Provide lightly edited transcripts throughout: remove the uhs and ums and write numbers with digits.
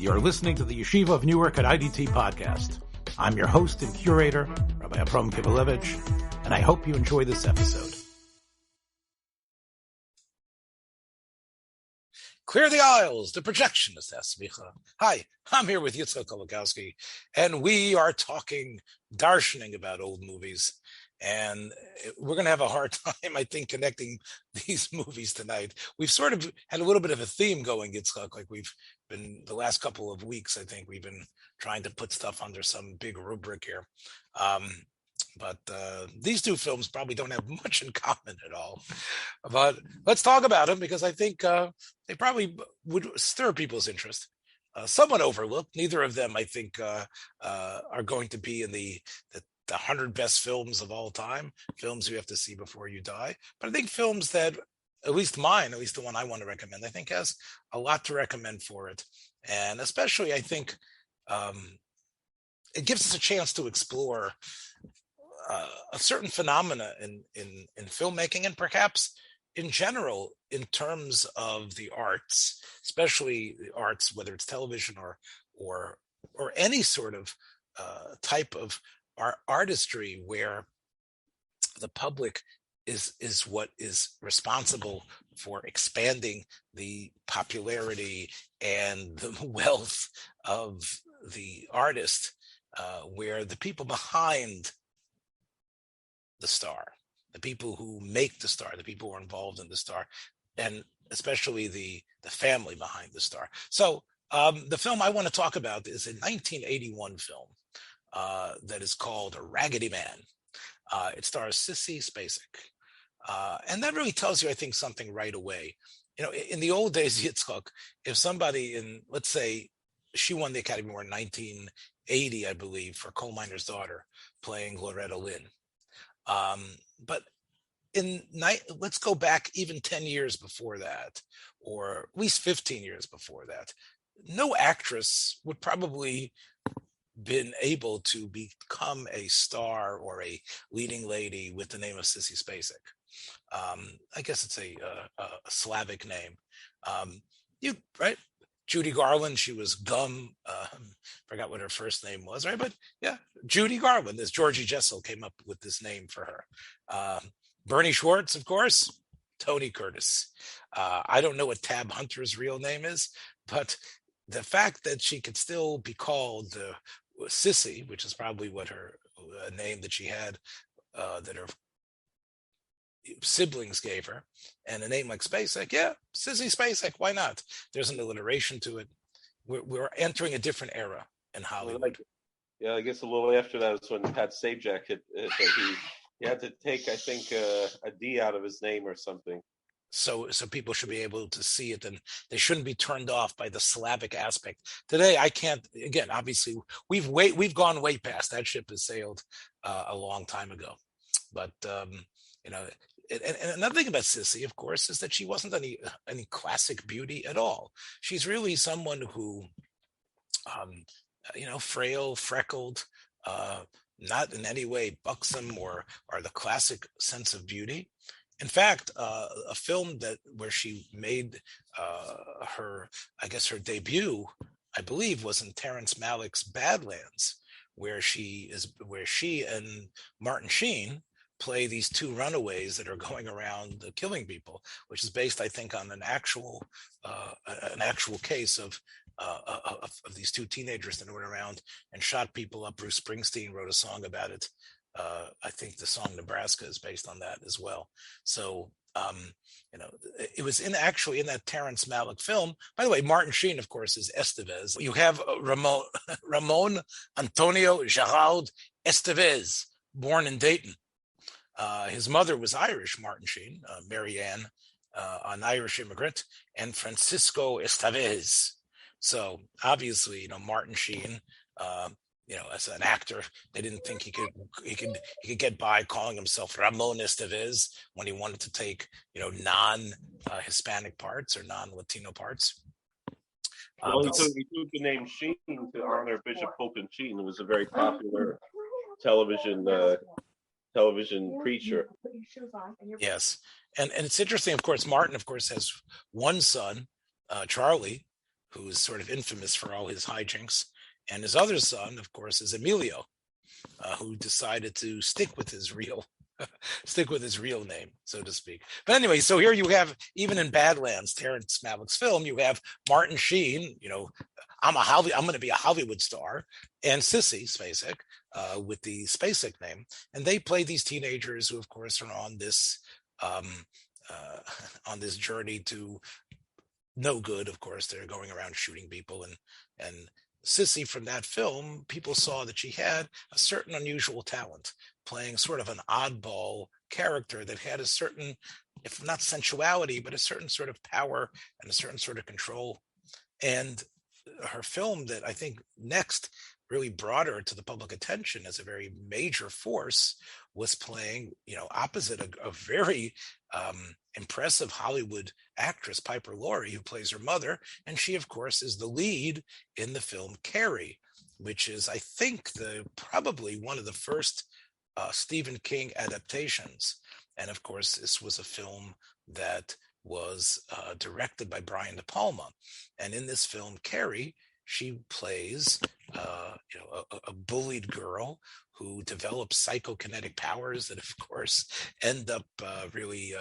You're listening to the Yeshiva of Newark at IDT podcast. I'm your host and curator, Rabbi Avraham Kivlevitz, and I hope you enjoy this episode. Clear the aisles, the Projectionist, Semicha. Hi, I'm here with Kolakowski, and we are talking darshaning about old movies. And we're going to have a hard time, I think, connecting these movies tonight. We've sort of had a little bit of a theme going, Yitzchak, like we've been the last couple of weeks. I think we've been trying to put stuff under some big rubric here. But these two films probably don't have much in common at all. But let's talk about them because I think they probably would stir people's interest. Somewhat overlooked. Neither of them, I think, are going to be in the 100 best films of all time, films you have to see before you die. But I think films that, at least the one I want to recommend, I think has a lot to recommend for it. And especially, I think it gives us a chance to explore a certain phenomena in filmmaking and perhaps in general in terms of the arts, especially the arts, whether it's television or any sort of type of artistry where the public is what is responsible for expanding the popularity and the wealth of the artist, where the people behind the star, the people who make the star, the people who are involved in the star, and especially the family behind the star. So the film I want to talk about is a 1981 film that is called Raggedy Man. It stars Sissy Spacek. And that really tells you, I think, something right away. You know, in the old days, Yitzchak, if somebody let's say, she won the Academy Award in 1980, I believe, for Coal Miner's Daughter, playing Loretta Lynn. But let's go back even 10 years before that, or at least 15 years before that, no actress would probably been able to become a star or a leading lady with the name of Sissy Spacek. I guess it's a Slavic name. Right? Judy Garland, she was Gum. Forgot what her first name was, right? But yeah, Judy Garland, as Georgie Jessel came up with this name for her. Bernie Schwartz, of course, Tony Curtis. I don't know what Tab Hunter's real name is, but the fact that she could still be called Sissy, which is probably what her name that she had, that her siblings gave her, and a name like Spacek, yeah, Sissy Spacek, why not? There's an alliteration to it. We're entering a different era in Hollywood. Yeah, I guess a little after that was when Pat Sajak he had to take, I think, a D out of his name or something. So people should be able to see it, and they shouldn't be turned off by the Slavic aspect. Today, I can't. Again, obviously, we've gone way past that. Ship has sailed a long time ago. But you know, and another thing about Sissy, of course, is that she wasn't any classic beauty at all. She's really someone who, frail, freckled, not in any way buxom or the classic sense of beauty. In fact, a film where she made her debut, I believe, was in Terrence Malick's Badlands, where she and Martin Sheen play these two runaways that are going around killing people, which is based, I think, on an actual case of these two teenagers that went around and shot people up. Bruce Springsteen wrote a song about it. I think the song Nebraska is based on that as well. So, it was in that Terrence Malick film. By the way, Martin Sheen, of course, is Estevez. You have Ramon Antonio Gerald Estevez, born in Dayton. His mother was Irish, Martin Sheen, Mary Ann, an Irish immigrant, and Francisco Estevez. So obviously, Martin Sheen, as an actor, they didn't think he could get by calling himself Ramon Estevez when he wanted to take, non-Hispanic parts or non-Latino parts. Well, he took the name Sheen to honor Bishop Fulton Sheen, who was a very popular television preacher. Yes, and it's interesting. Of course, Martin, of course, has one son, Charlie, who is sort of infamous for all his hijinks. And his other son, of course, is Emilio, who decided to stick with his real name, so to speak. But anyway, so here you have, even in Badlands, Terrence Malick's film, you have Martin Sheen, I'm going to be a Hollywood star, and Sissy Spacek, with the Spacek name, and they play these teenagers who, of course, are on this journey to no good. Of course, they're going around shooting people, and Sissy, from that film, people saw that she had a certain unusual talent, playing sort of an oddball character that had a certain, if not sensuality, but a certain sort of power and a certain sort of control. And her film that I think next really brought her to the public attention as a very major force was playing, opposite a very impressive Hollywood actress, Piper Laurie, who plays her mother. And she, of course, is the lead in the film Carrie, which is, I think, probably one of the first Stephen King adaptations. And of course, this was a film that was directed by Brian De Palma. And in this film, Carrie, she plays a bullied girl who develops psychokinetic powers that, of course, end up really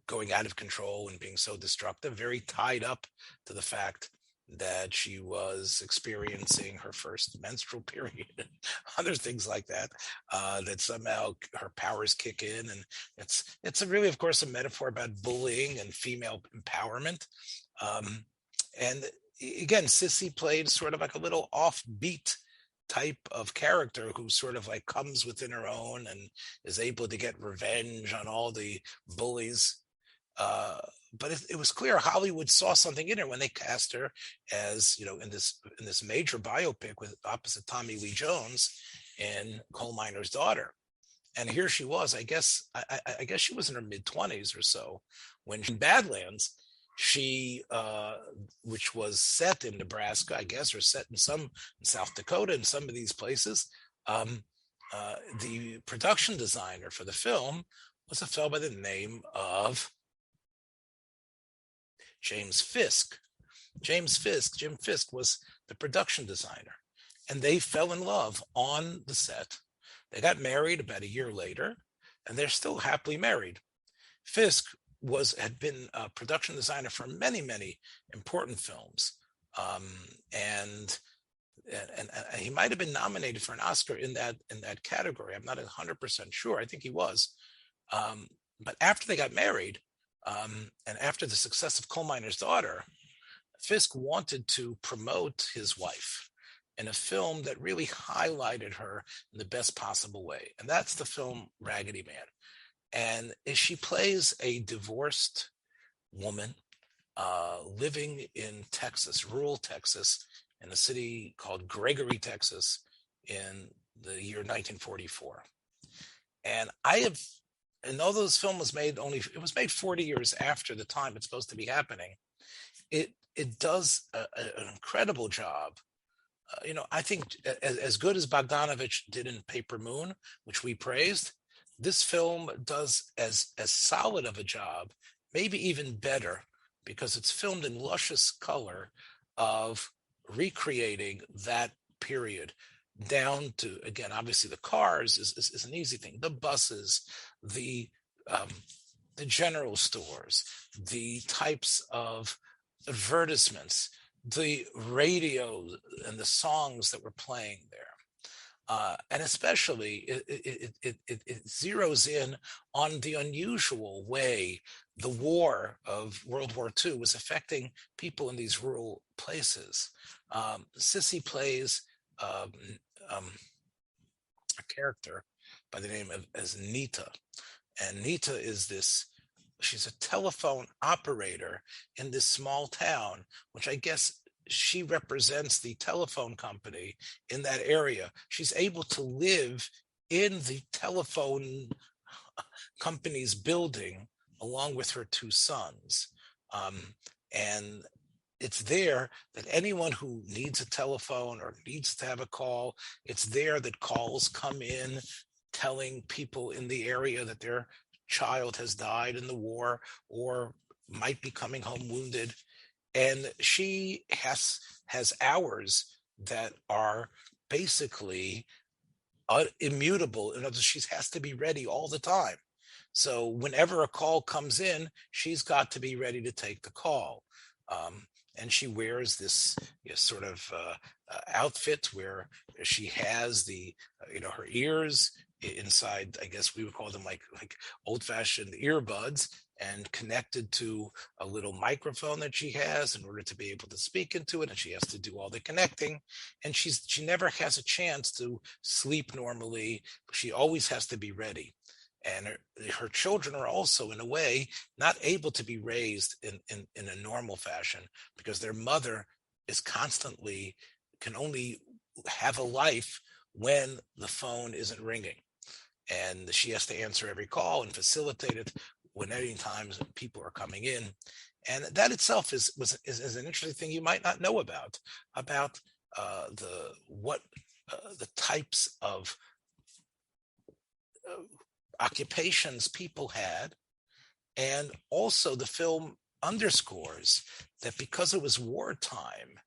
going out of control and being so destructive, very tied up to the fact that she was experiencing her first menstrual period and other things like that, that somehow her powers kick in. And it's really, of course, a metaphor about bullying and female empowerment. And again, Sissy played sort of like a little offbeat type of character who sort of like comes within her own and is able to get revenge on all the bullies. But it was clear Hollywood saw something in her when they cast her as, in this major biopic with opposite Tommy Lee Jones in Coal Miner's Daughter. And here she was, I guess she was in her mid-20s or so when in Badlands, she, which was set in Nebraska, I guess, or set in South Dakota, in some of these places. The production designer for the film was a fellow by the name of Jim Fisk was the production designer, and they fell in love on the set. They got married about a year later, and they're still happily married. Fisk had been a production designer for many, many important films, and he might have been nominated for an Oscar in that category. I'm not 100% sure. I think he was. But after they got married, and after the success of Coal Miner's Daughter, Fisk wanted to promote his wife in a film that really highlighted her in the best possible way. And that's the film Raggedy Man. And she plays a divorced woman living in Texas, rural Texas, in a city called Gregory, Texas, in the year 1944. And although this film was made it was made 40 years after the time it's supposed to be happening, it does an incredible job. I think as good as Bogdanovich did in Paper Moon, which we praised, this film does as solid of a job, maybe even better, because it's filmed in luscious color of recreating that period down to, again, obviously the cars is an easy thing. The buses, the general stores, the types of advertisements, the radio and the songs that were playing there. And especially it zeroes in on the unusual way the war of World War II was affecting people in these rural places. Sissy plays a character by the name of as Nita. And Nita is she's a telephone operator in this small town, which I guess she represents the telephone company in that area. She's able to live in the telephone company's building along with her two sons. And it's there that anyone who needs a telephone or needs to have a call, it's there that calls come in telling people in the area that their child has died in the war or might be coming home wounded. and she has hours that are basically immutable. In other words, she has to be ready all the time. So whenever a call comes in, she's got to be ready to take the call. And she wears this sort of outfit where she has the, her ears inside, I guess we would call them like old-fashioned earbuds, and connected to a little microphone that she has in order to be able to speak into it. And she has to do all the connecting. And she never has a chance to sleep normally. She always has to be ready. And her children are also, in a way, not able to be raised in a normal fashion, because their mother is constantly, can only have a life when the phone isn't ringing. And she has to answer every call and facilitate it when any times people are coming in. And that itself is an interesting thing you might not know about the types of occupations people had. And also the film underscores that because it was wartime,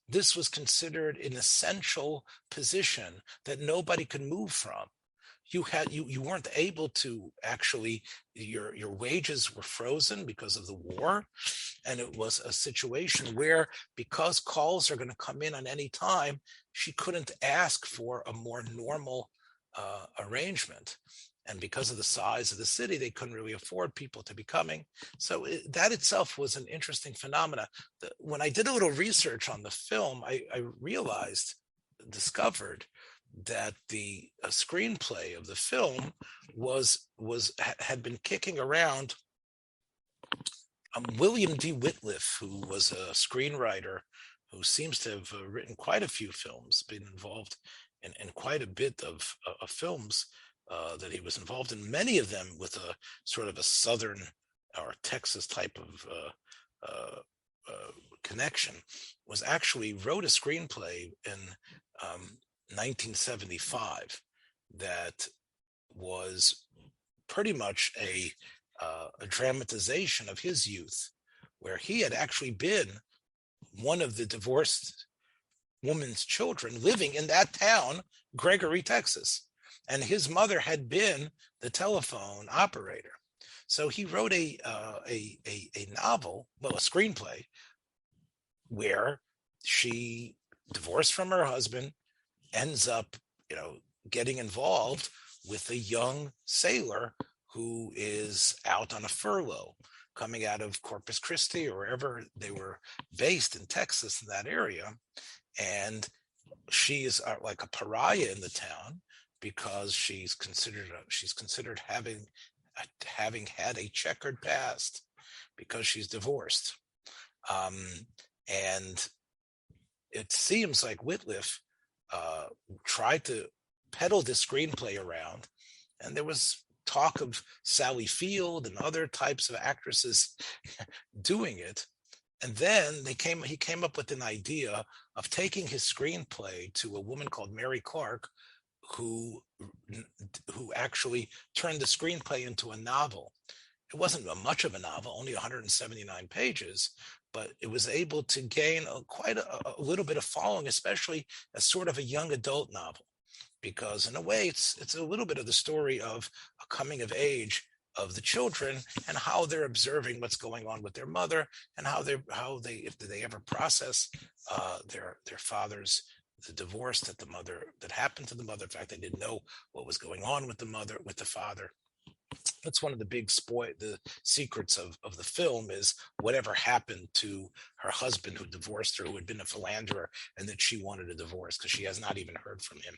this was considered an essential position that nobody could move from. You weren't able to actually, your wages were frozen because of the war. And it was a situation where, because calls are going to come in on any time, she couldn't ask for a more normal arrangement. And because of the size of the city, they couldn't really afford people to be coming. So that itself was an interesting phenomena. When I did a little research on the film, I discovered that the screenplay of the film had been kicking around. William D Whitleff, who was a screenwriter who seems to have written quite a few films, been involved in quite a bit of films that he was involved in, many of them with a sort of a Southern or Texas type of connection, was actually wrote a screenplay in 1975 that was pretty much a dramatization of his youth, where he had actually been one of the divorced woman's children living in that town, Gregory, Texas. And his mother had been the telephone operator. So he wrote a novel, well, a screenplay, where she divorced from her husband, ends up, getting involved with a young sailor who is out on a furlough, coming out of Corpus Christi or wherever they were based in Texas, in that area. And she is like a pariah in the town, because she's considered having had a checkered past, because she's divorced. And it seems like Whitleff tried to peddle this screenplay around, and there was talk of Sally Field and other types of actresses doing it. And then he came up with an idea of taking his screenplay to a woman called Mary Clark, who actually turned the screenplay into a novel. It wasn't much of a novel, only 179 pages, but it was able to gain quite a little bit of following, especially as sort of a young adult novel, because in a way it's a little bit of the story of a coming of age of the children and how they're observing what's going on with their mother, and how they if they ever process their father's, the divorce that happened to the mother. In fact, they didn't know what was going on with the father. That's one of the big the secrets of the film, is whatever happened to her husband who divorced her, who had been a philanderer, and that she wanted a divorce because she has not even heard from him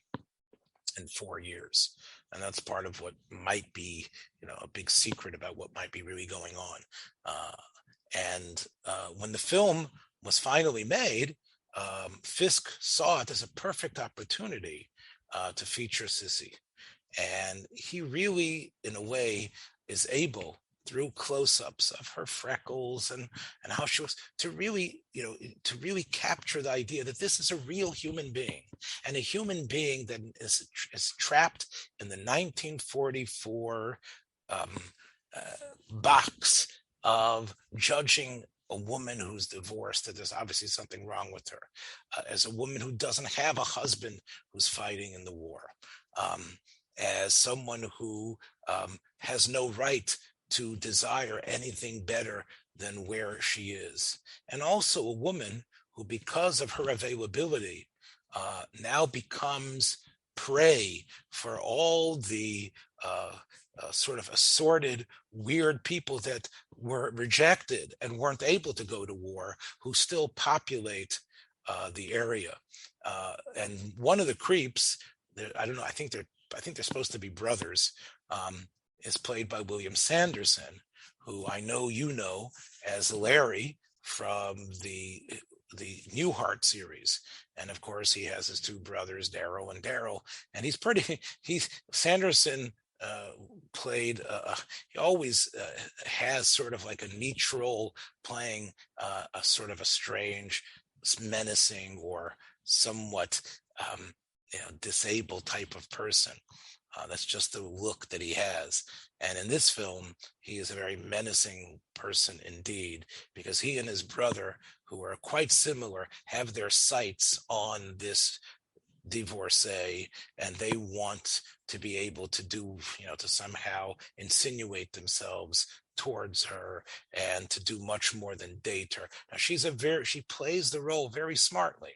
in 4 years. And that's part of what might be, a big secret about what might be really going on. And when the film was finally made, Fisk saw it as a perfect opportunity to feature Sissy. And he really, in a way, is able, through close-ups of her freckles and how she was, to really capture the idea that this is a real human being, and a human being that is trapped in the 1944 box of judging a woman who's divorced, that there's obviously something wrong with her, as a woman who doesn't have a husband who's fighting in the war, as someone who has no right to desire anything better than where she is, and also a woman who, because of her availability, now becomes prey for all the sort of assorted, weird people that were rejected and weren't able to go to war, who still populate the area. And one of the creeps, I don't know, I think they're supposed to be brothers, is played by William Sanderson, who I know you know as Larry from the Newhart series. And of course he has his two brothers, Daryl and Daryl, and he's Sanderson played he always has sort of like a niche role, playing a sort of a strange, menacing, or somewhat disabled type of person. That's just the look that he has. And in this film, he is a very menacing person indeed, because he and his brother, who are quite similar, have their sights on this divorcee, and they want to be able to do, to somehow insinuate themselves towards her and to do much more than date her. Now, she plays the role very smartly.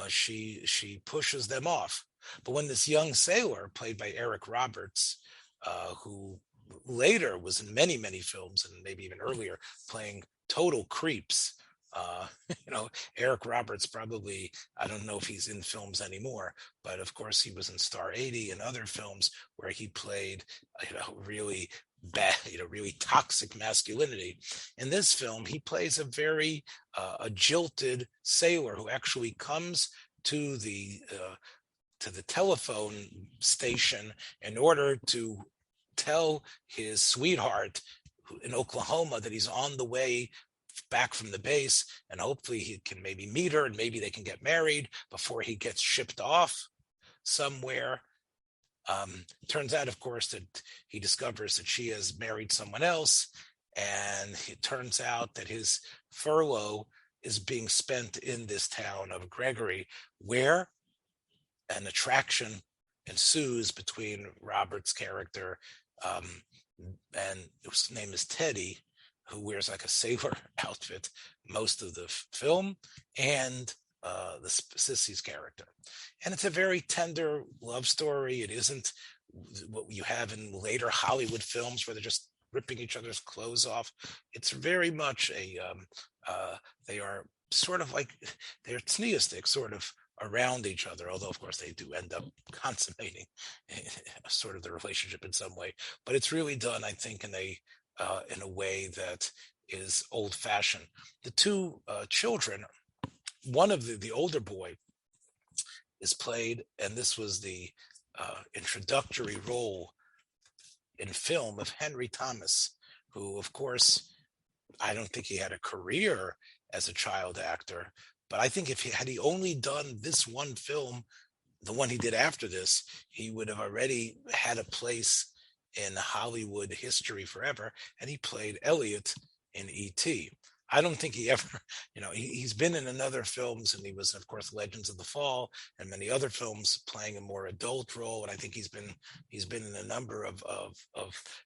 She pushes them off. But when this young sailor, played by Eric Roberts, who later was in many, many films, and maybe even earlier, playing total creeps, Eric Roberts probably, I don't know if he's in films anymore, but of course he was in Star 80 and other films where he played, really bad, really toxic masculinity. In this film, he plays a very a jilted sailor who actually comes to the telephone station in order to tell his sweetheart in Oklahoma that he's on the way back from the base, and hopefully he can maybe meet her and maybe they can get married before he gets shipped off somewhere. Turns out, of course, that he discovers that she has married someone else, and it turns out that his furlough is being spent in this town of Gregory, where an attraction ensues between Robert's character, and his name is Teddy, who wears like a sailor outfit most of the film, and the Sissy's character. And it's a very tender love story. It isn't what you have in later Hollywood films where they're just ripping each other's clothes off. It's very much they are sort of like, they're tzniistic, sort of around each other, although of course they do end up consummating sort of the relationship in some way. But it's really done, I think, in a way that is old-fashioned. The two children, one of the older boy is played, and this was the introductory role in film of Henry Thomas, who, of course, I don't think he had a career as a child actor, but I think had he only done this one film, the one he did after this, he would have already had a place in Hollywood history forever. And he played Elliot in E.T. I don't think he ever, he's been in other films, and he was, of course, Legends of the Fall and many other films playing a more adult role. And I think he's been in a number of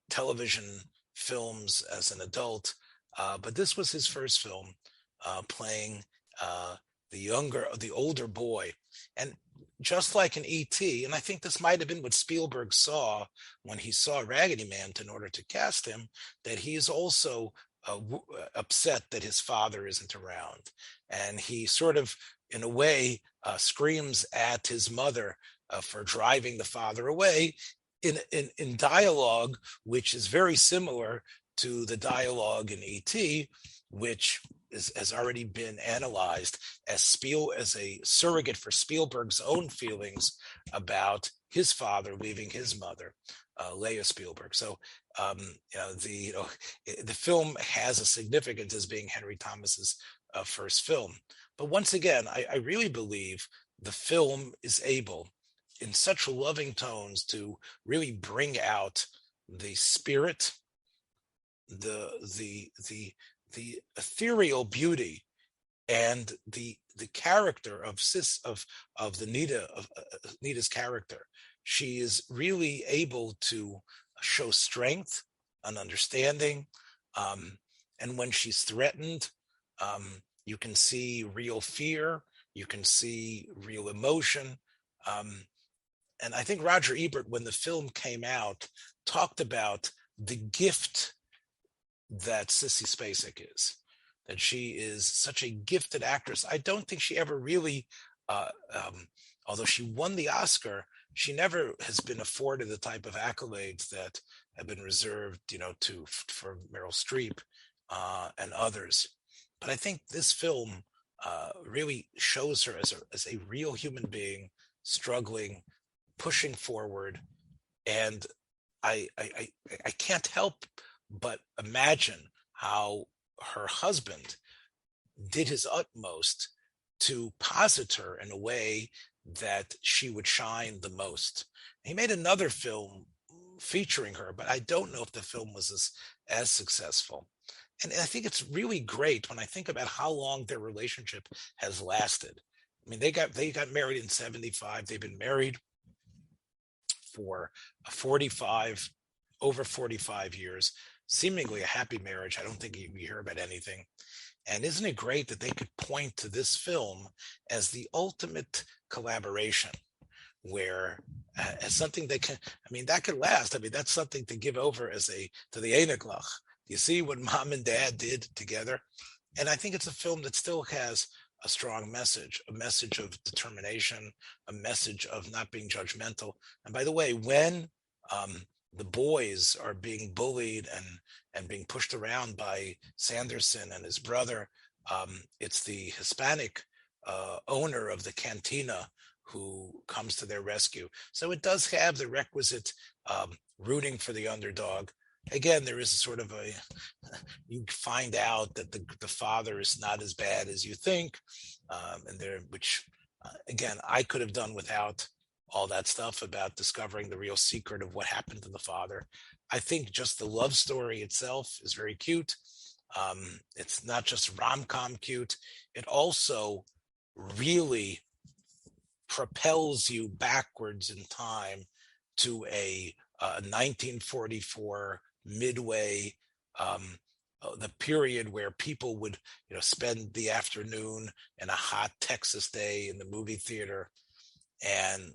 television films as an adult. But this was his first film, playing the older boy. And just like in E.T., and I think this might have been what Spielberg saw when he saw Raggedy Man in order to cast him, that he is also upset that his father isn't around. And he sort of, in a way, screams at his mother for driving the father away in dialogue, which is very similar to the dialogue in E.T., which has already been analyzed as a surrogate for Spielberg's own feelings about his father leaving his mother, Leia Spielberg. So the film has a significance as being Henry Thomas's first film. But once again, I really believe the film is able, in such loving tones, to really bring out the spirit, the the ethereal beauty and the character of Nita's character. She is really able to show strength and understanding, and when she's threatened, you can see real fear, you can see real emotion. And I think Roger Ebert, when the film came out, talked about the gift that Sissy Spacek is, that she is such a gifted actress. I don't think she ever really, although she won the Oscar, she never has been afforded the type of accolades that have been reserved, for Meryl Streep and others. But I think this film really shows her as a real human being, struggling, pushing forward, and I can't help but imagine how her husband did his utmost to posit her in a way that she would shine the most. He made another film featuring her, but I don't know if the film was as successful. And I think it's really great when I think about how long their relationship has lasted. I mean, they got married in 1975. They've been married for over 45 years, seemingly a happy marriage. I don't think we hear about anything. And isn't it great that they could point to this film as the ultimate collaboration, where as something that could last. I mean, that's something to give over to the Einiglach. You see what mom and dad did together? And I think it's a film that still has a strong message, a message of determination, a message of not being judgmental. And by the way, when the boys are being bullied and being pushed around by Sanderson and his brother, it's the Hispanic owner of the cantina who comes to their rescue. So it does have the requisite rooting for the underdog. Again, there is sort of you find out that the father is not as bad as you think, again, I could have done without all that stuff about discovering the real secret of what happened to the father. I think just the love story itself is very cute. It's not just rom-com cute. It also really propels you backwards in time to a 1944 midway, the period where people would spend the afternoon in a hot Texas day in the movie theater. And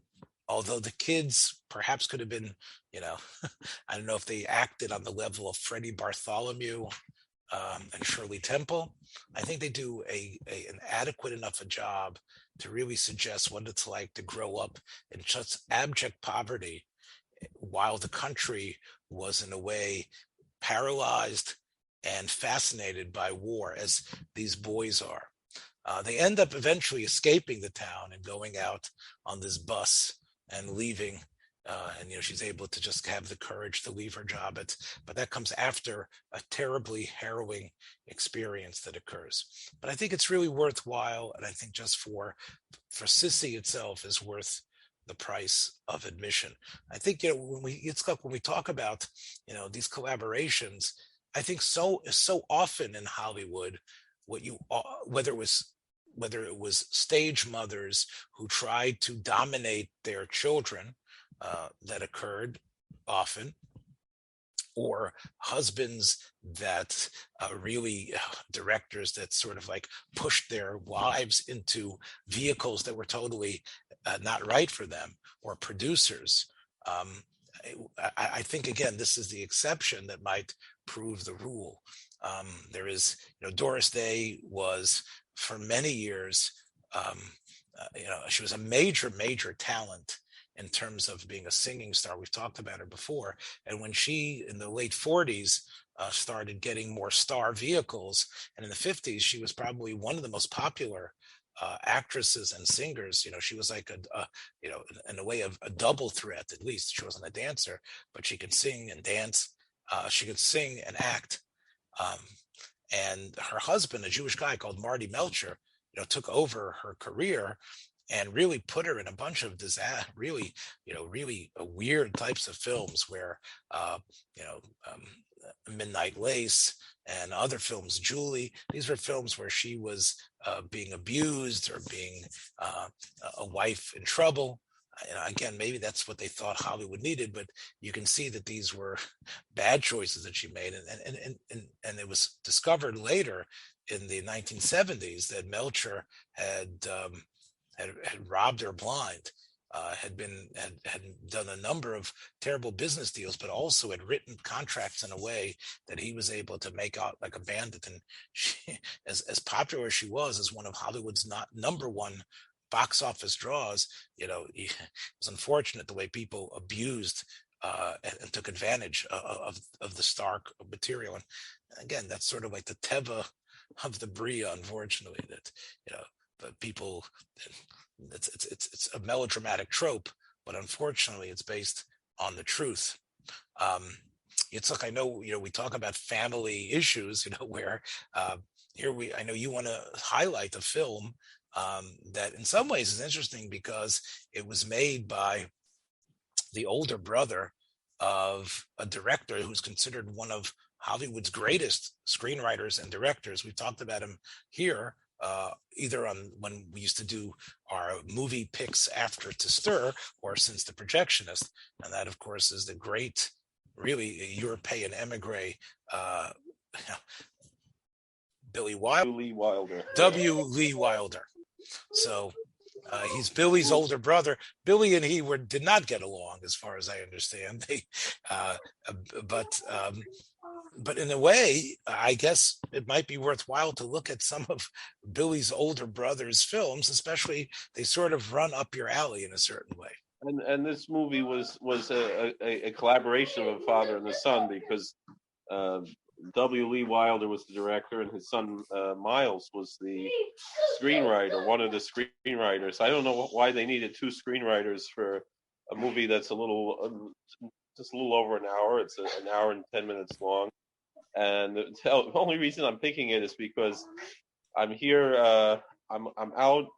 although the kids perhaps could have been, I don't know if they acted on the level of Freddie Bartholomew and Shirley Temple, I think they do an adequate enough a job to really suggest what it's like to grow up in such abject poverty while the country was in a way paralyzed and fascinated by war, as these boys are. They end up eventually escaping the town and going out on this bus and leaving. And she's able to just have the courage to leave her job. But that comes after a terribly harrowing experience that occurs. But I think it's really worthwhile, and I think just for Sissy itself is worth the price of admission. I think when we talk about these collaborations, I think so often in Hollywood, whether it was stage mothers who tried to dominate their children, that occurred often, or husbands that directors that sort of like pushed their wives into vehicles that were totally not right for them, or producers. I think, again, this is the exception that might prove the rule. There is, Doris Day was for many years, she was a major talent in terms of being a singing star. We've talked about her before. And when she, in the late 40s, started getting more star vehicles, and in the 50s, she was probably one of the most popular actresses and singers. She was like in a way of a double threat. At least she wasn't a dancer, but she could sing and dance. She could sing and act. And her husband, a Jewish guy called Marty Melcher, took over her career and really put her in a bunch of really weird types of films where, Midnight Lace and other films, Julie. These were films where she was being abused or being a wife in trouble. Again, maybe that's what they thought Hollywood needed, but you can see that these were bad choices that she made, and it was discovered later in the 1970s that Melcher had robbed her blind. Had done a number of terrible business deals, but also had written contracts in a way that he was able to make out like a bandit. And she, as popular as she was, as one of Hollywood's number one box office draws, it was unfortunate the way people abused and took advantage of the star material. And again, that's sort of like the teva of the bria, unfortunately, that the people. It's a melodramatic trope, but unfortunately, it's based on the truth. It's like I know we talk about family issues, where I know you want to highlight a film that in some ways is interesting because it was made by the older brother of a director who's considered one of Hollywood's greatest screenwriters and directors. We've talked about him here. Either on when we used to do our movie picks after To Stir or since The Projectionist. And that, of course, is the great, really European emigre, W. Lee Wilder. So he's Billy's older brother. Billy and he did not get along, as far as I understand. But in a way, I guess it might be worthwhile to look at some of Billy's older brother's films, especially they sort of run up your alley in a certain way. And this movie was a collaboration of a father and a son, because W. Lee Wilder was the director and his son Miles was the screenwriter, one of the screenwriters. I don't know why they needed two screenwriters for a movie that's just a little over an hour. It's an hour and 10 minutes long. And the only reason I'm picking it is because I'm here. I'm out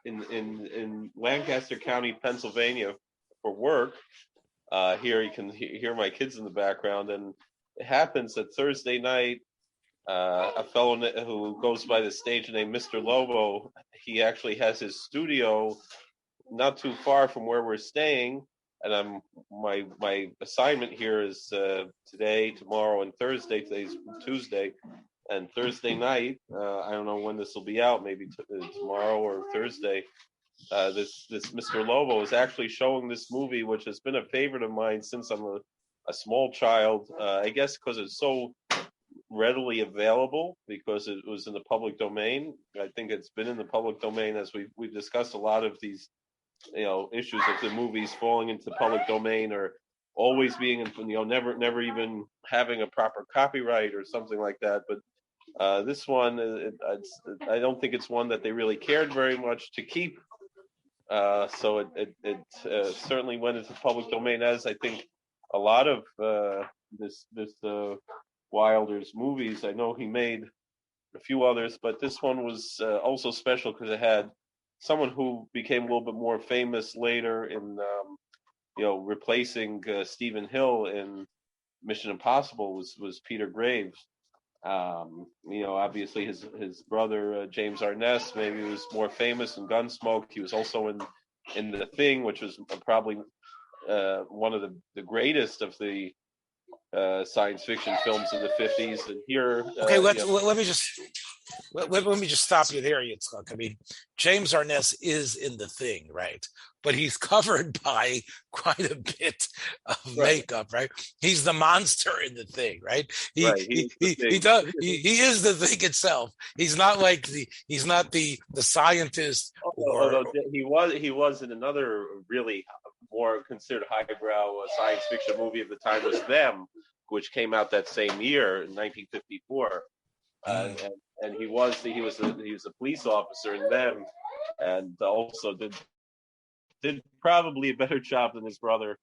in Lancaster County, Pennsylvania, for work. Here you can hear my kids in the background, and it happens that Thursday night, a fellow who goes by the stage name Mr. Lobo, he actually has his studio not too far from where we're staying. And my assignment here is today, tomorrow, and Thursday. Today's Tuesday, and Thursday night. I don't know when this will be out. Maybe tomorrow or Thursday. This Mr. Lobo is actually showing this movie, which has been a favorite of mine since I'm a small child. I guess because it's so readily available, because it was in the public domain. I think it's been in the public domain, as we've discussed a lot of these issues of the movies falling into the public domain, or always being never even having a proper copyright or something like that. But this one, I don't think it's one that they really cared very much to keep. So it certainly went into public domain, as I think a lot of this Wilder's movies. I know he made a few others, but this one was also special because it had someone who became a little bit more famous later in, replacing Stephen Hill in Mission Impossible was Peter Graves. Obviously his brother James Arness maybe was more famous in Gunsmoke. He was also in The Thing, which was probably one of the greatest of the science fiction films in the 50s. And here, okay, let me just stop you there, Yitzchak. I mean, James Arness is in The Thing, right? But he's covered by quite a bit of makeup, right? He's the monster in The Thing, right? He is The Thing itself. He's not like he's not the scientist. Although he was in another really more considered highbrow science fiction movie of the time, was Them, which came out that same year in 1954. And he was a police officer in Them, and also did probably a better job than his brother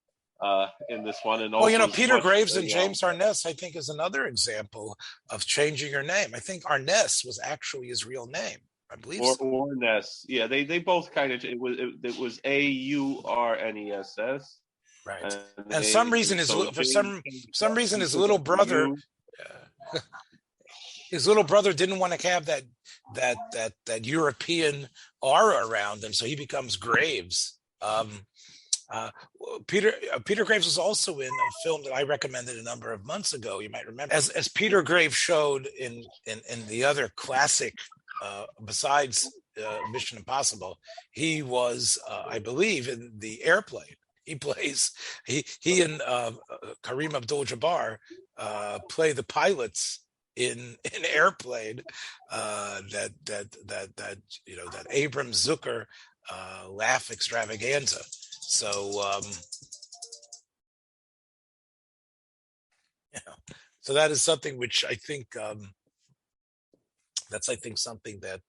in this one. And also, Peter Graves and James Arness, I think, is another example of changing your name. I think Arness was actually his real name, I believe. Or Ness, yeah. They both kind of it was Aurness. Right. And And some reason for some reason his little brother didn't want to have that European aura around him, so he becomes Graves. Uh, Peter Graves was also in a film that I recommended a number of months ago. You might remember, as Peter Graves showed in the other classic, besides Mission Impossible, he was, I believe, in The Airplane. He and Kareem Abdul-Jabbar play the pilots in Airplane, that Abram Zucker laugh extravaganza. So so that is something which I think something that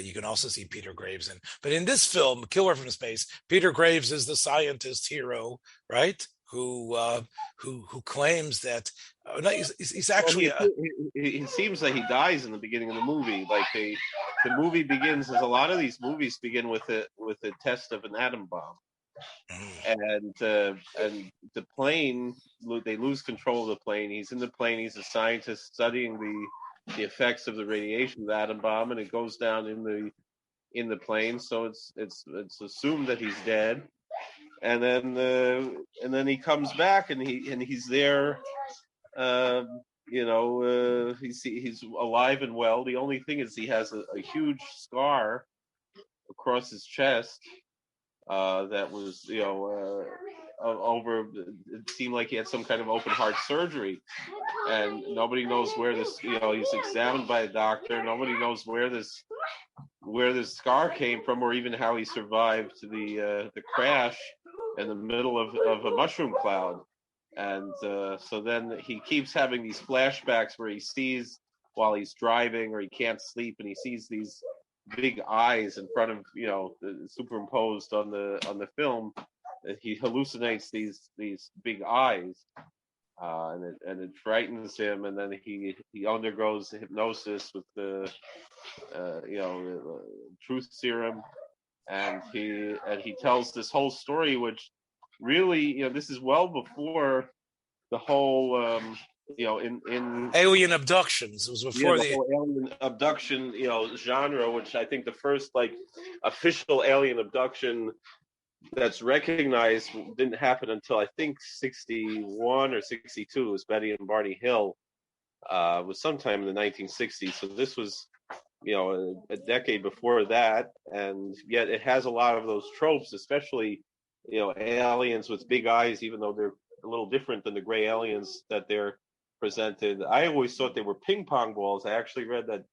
you can also see Peter Graves in. But in this film, Killer from Space, Peter Graves is the scientist hero, right? Who claims that no, he's actually. He seems like he dies in the beginning of the movie. Like the movie begins, as a lot of these movies begin with a test of an atom bomb. And the plane, they lose control of the plane. He's in the plane. He's a scientist studying the effects of the radiation of the atom bomb, and it goes down in the plane. So it's assumed that he's dead. And then he comes back, and he's there. He's alive and well. The only thing is he has a huge scar across his chest. That was, over. It seemed like he had some kind of open heart surgery, and nobody knows where this. He's examined by a doctor. Nobody knows where this scar came from, or even how he survived the crash in the middle of a mushroom cloud. And so then he keeps having these flashbacks where he sees, while he's driving or he can't sleep, and he sees these big eyes in front of, superimposed on the film. He hallucinates these big eyes, and it frightens him. And then he undergoes hypnosis with the truth serum, and he tells this whole story, which really, this is well before the whole in alien abductions. It was before the whole alien abduction genre, which I think the first official alien abduction that's recognized didn't happen until I think 61 or 62. It was Betty and Barney Hill. It was sometime in the 1960s. So this was a decade before that, and yet it has a lot of those tropes, especially aliens with big eyes, even though they're a little different than the gray aliens that they're presented. I always thought they were ping pong balls. I actually read that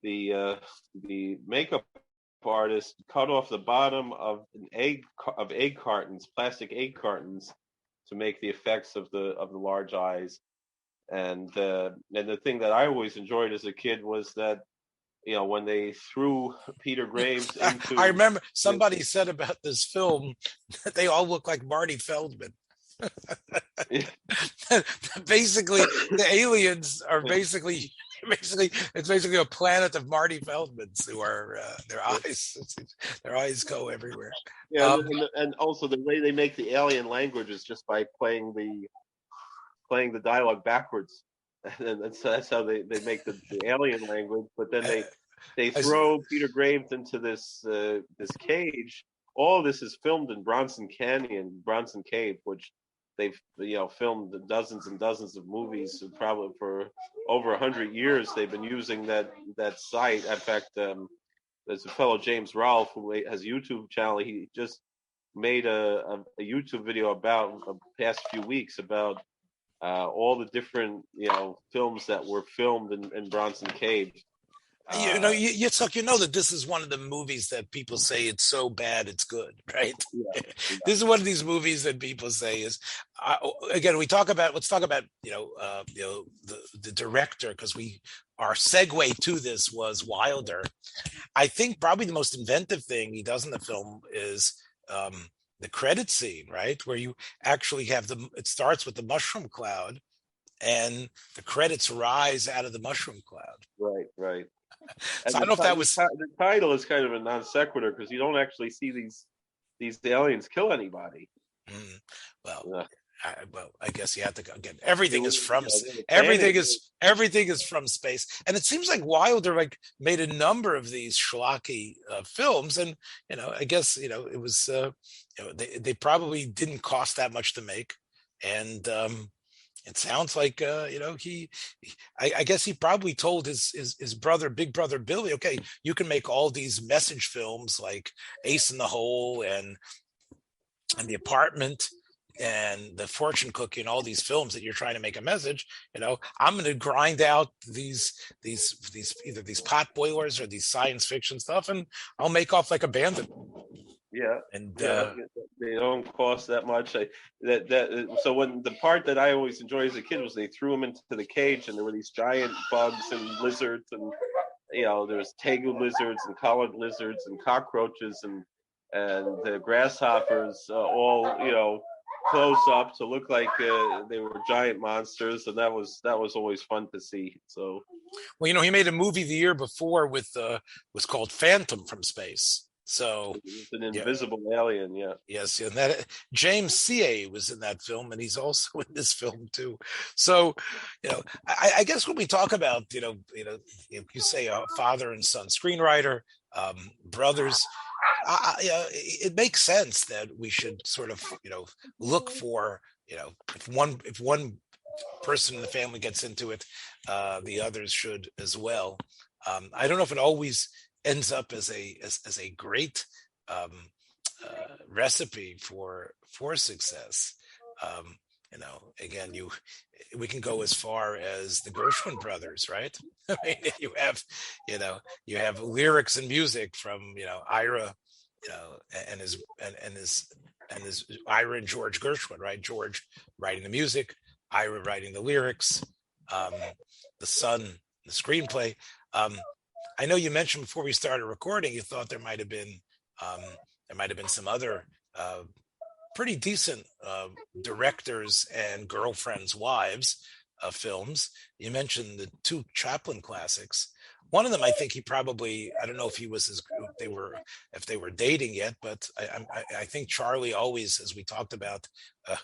the makeup artist cut off the bottom of egg cartons, plastic egg cartons, to make the effects of the large eyes. And the thing that I always enjoyed as a kid was that when they threw Peter Graves into... I remember somebody said about this film that they all look like Marty Feldman. Basically, the aliens are basically it's basically a planet of Marty Feldmans who are their eyes go everywhere. Yeah, and also the way they make the alien language is just by playing the dialogue backwards. And so that's how they make the alien language. But then they throw Peter Graves into this cage. All of this is filmed in Bronson Cave, which they've filmed dozens and dozens of movies. Probably for over 100 years, they've been using that site. In fact, there's a fellow, James Rolfe, who has a YouTube channel. He just made a YouTube video about the past few weeks about all the different films that were filmed in Bronson Cave. Yitzhak, that this is one of the movies that people say it's so bad it's good, right? Yeah. This is one of these movies that people say is again. Let's talk about the director, because our segue to this was Wilder. I think probably the most inventive thing he does in the film is the credit scene, right, where you actually have it starts with the mushroom cloud, and the credits rise out of the mushroom cloud. Right. So I don't know if that was the title is kind of a non sequitur, because you don't actually see these aliens kill anybody. Mm. Well, Yeah. I guess you have to go again. Everything is from Planning. everything is from space, and it seems like Wilder like made a number of these schlocky films, and I guess it was they probably didn't cost that much to make, and it sounds like I guess he probably told his brother, big brother Billy, okay, you can make all these message films like Ace in the Hole and The Apartment and The Fortune Cookie and all these films that you're trying to make a message. I'm going to grind out these either these pot boilers or these science fiction stuff, and I'll make off like a bandit. Yeah, And they don't cost that much. So when the part that I always enjoyed as a kid was they threw him into the cage and there were these giant bugs and lizards and there's tegu lizards and collared lizards and cockroaches and the grasshoppers all close up to look like they were giant monsters, and that was always fun to see. So, well, he made a movie the year before with was called Phantom from Space. So it's an invisible alien, yeah. Yes, and that James C.A. was in that film, and he's also in this film too. So, I guess when we talk about, if you say a father and son screenwriter, brothers, it makes sense that we should sort of, look for, if one person in the family gets into it, the others should as well. I don't know if it always ends up as a great recipe for success. Again, we can go as far as the Gershwin brothers, right? I mean, you have lyrics and music from Ira, and his Ira and George Gershwin, right? George writing the music, Ira writing the lyrics, the son, the screenplay. I know you mentioned before we started recording, you thought there might have been some other pretty decent directors and girlfriends' wives films. You mentioned the two Chaplin classics. One of them, I think he probably, I don't know if he was if they were dating yet, but I think Charlie always, as we talked about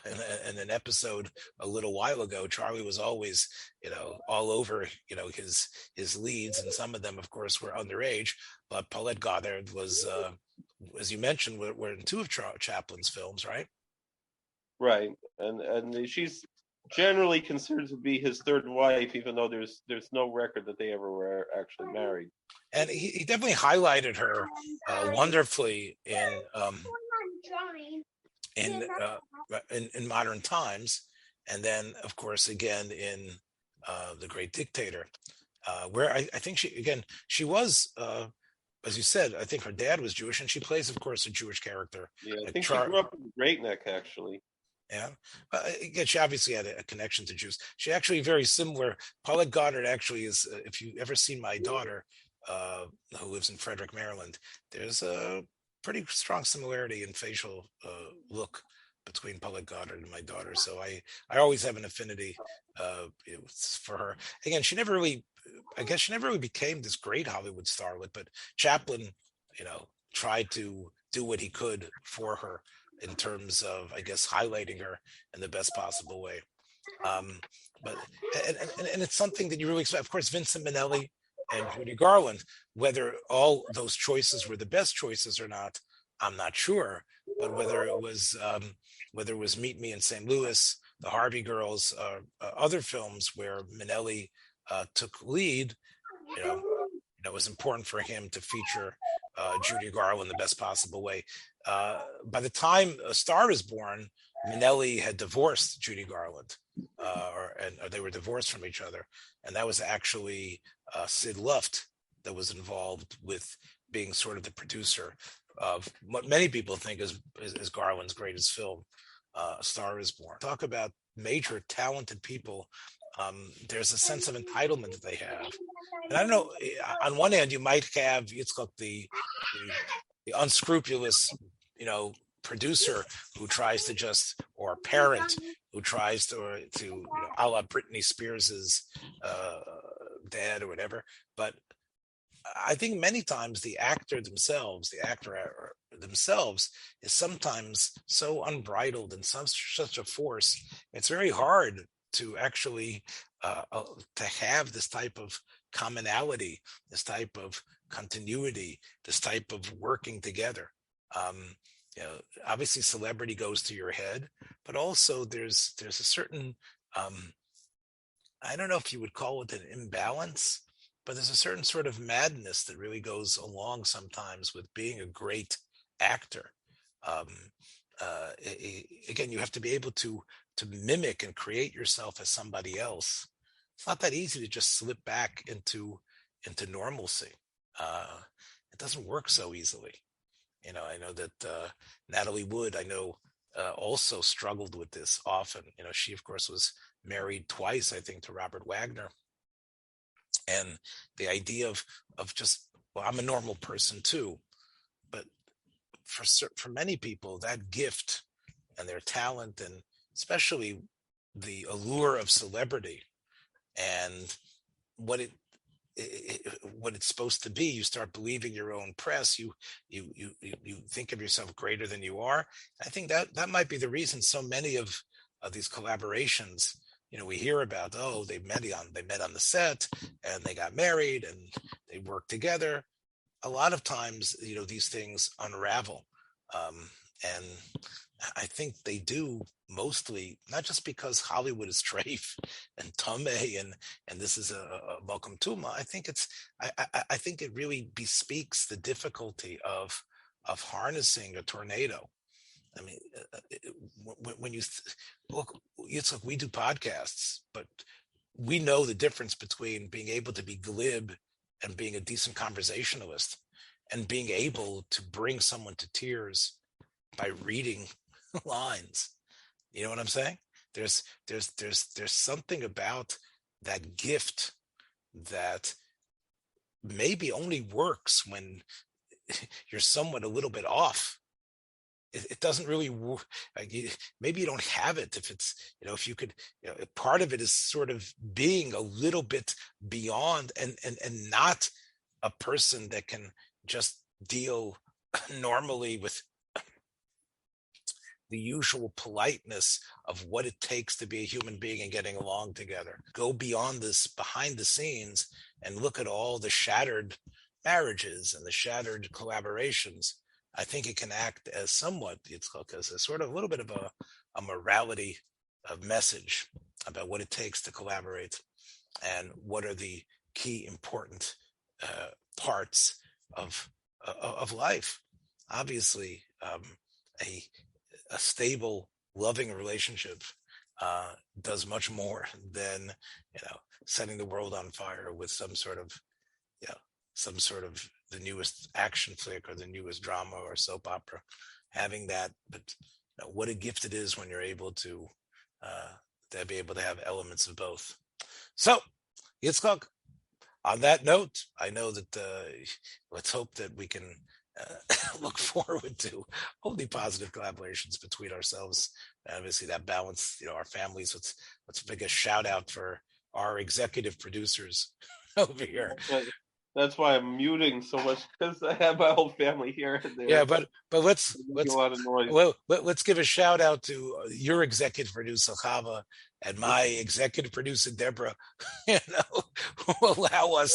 in an episode a little while ago, Charlie was always, all over, his leads, and some of them, of course, were underage. But Paulette Goddard was, as you mentioned, were in two of Chaplin's films, right? Right, and she's generally considered to be his third wife, even though there's no record that they ever were actually married. And he definitely highlighted her wonderfully in Modern Times, and then of course again in The Great Dictator, where I think she was. As you said, I think her dad was Jewish, and she plays, of course, a Jewish character. Yeah, I think she grew up in Great Neck, actually. Yeah, again, she obviously had a connection to Jews. She actually very similar. Paulette Goddard actually is. If you ever seen my daughter, who lives in Frederick, Maryland, there's a pretty strong similarity in facial look between Paulette Goddard and my daughter. So I always have an affinity for her. Again, she never really became this great Hollywood starlet, but Chaplin, tried to do what he could for her in terms of, I guess, highlighting her in the best possible way. But it's something that you really expect. Of course, Vincent Minnelli and Judy Garland, whether all those choices were the best choices or not, I'm not sure. But whether it was Meet Me in St. Louis, The Harvey Girls, other films where Minnelli took lead, it was important for him to feature Judy Garland the best possible way. By the time A Star Is Born, Minnelli had divorced Judy Garland, or they were divorced from each other, and that was actually Sid Luft that was involved with being sort of the producer of what many people think is Garland's greatest film, A Star Is Born. Talk about major talented people. There's a sense of entitlement that they have, and I don't know. On one hand, you might have the unscrupulous, producer who tries to or parent who tries to a la Britney Spears's dad or whatever. But I think many times the actor themselves is sometimes so unbridled and such a force. It's very hard to actually to have this type of commonality, this type of continuity, this type of working together. Obviously celebrity goes to your head, but also there's a certain, I don't know if you would call it an imbalance, but there's a certain sort of madness that really goes along sometimes with being a great actor. Again, you have to be able to mimic and create yourself as somebody else. It's not that easy to just slip back into normalcy. It doesn't work so easily. I know that Natalie Wood, also struggled with this often. She, of course, was married twice, I think, to Robert Wagner. And the idea of just, well, I'm a normal person too. But for many people, that gift and their talent, and especially the allure of celebrity and what it's supposed to be, you start believing your own press. You think of yourself greater than you are. I think that might be the reason so many of these collaborations, we hear about, they met on the set and they got married and they worked together. A lot of times, these things unravel. And I think they do mostly, not just because Hollywood is treif and tameh and this is a Malkum Tuma. I think it really bespeaks the difficulty of harnessing a tornado. I mean, when you look, it's like we do podcasts, but we know the difference between being able to be glib and being a decent conversationalist and being able to bring someone to tears by reading lines. You know what I'm saying? There's something about that gift that maybe only works when you're somewhat a little bit off. It doesn't really work. Maybe you don't have it if it's, if you could, part of it is sort of being a little bit beyond and not a person that can just deal normally with the usual politeness of what it takes to be a human being and getting along together. Go beyond this, behind the scenes, and look at all the shattered marriages and the shattered collaborations. I think it can act as somewhat, as a sort of a little bit of a morality message about what it takes to collaborate and what are the key important parts of life. Obviously, a stable, loving relationship does much more than setting the world on fire with some sort of the newest action flick or the newest drama or soap opera. Having that, but what a gift it is when you're able to be able to have elements of both. So, Yitzchak, on that note, I know that let's hope that we can look forward to only positive collaborations between ourselves. Obviously, that balance, our families. Let's make a shout out for our executive producers over here. That's why I'm muting so much, because I have my whole family here. And yeah, but let's a lot of noise. Well, let's give a shout out to your executive producer Chava and my executive producer Deborah, who allow us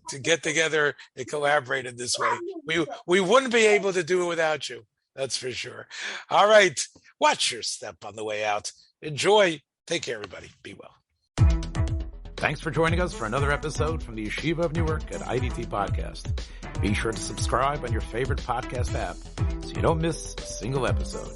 to get together and collaborate in this way. We wouldn't be able to do it without you. That's for sure. All right, watch your step on the way out. Enjoy. Take care, everybody. Be well. Thanks for joining us for another episode from the Yeshiva of Newark at IDT Podcast. Be sure to subscribe on your favorite podcast app so you don't miss a single episode.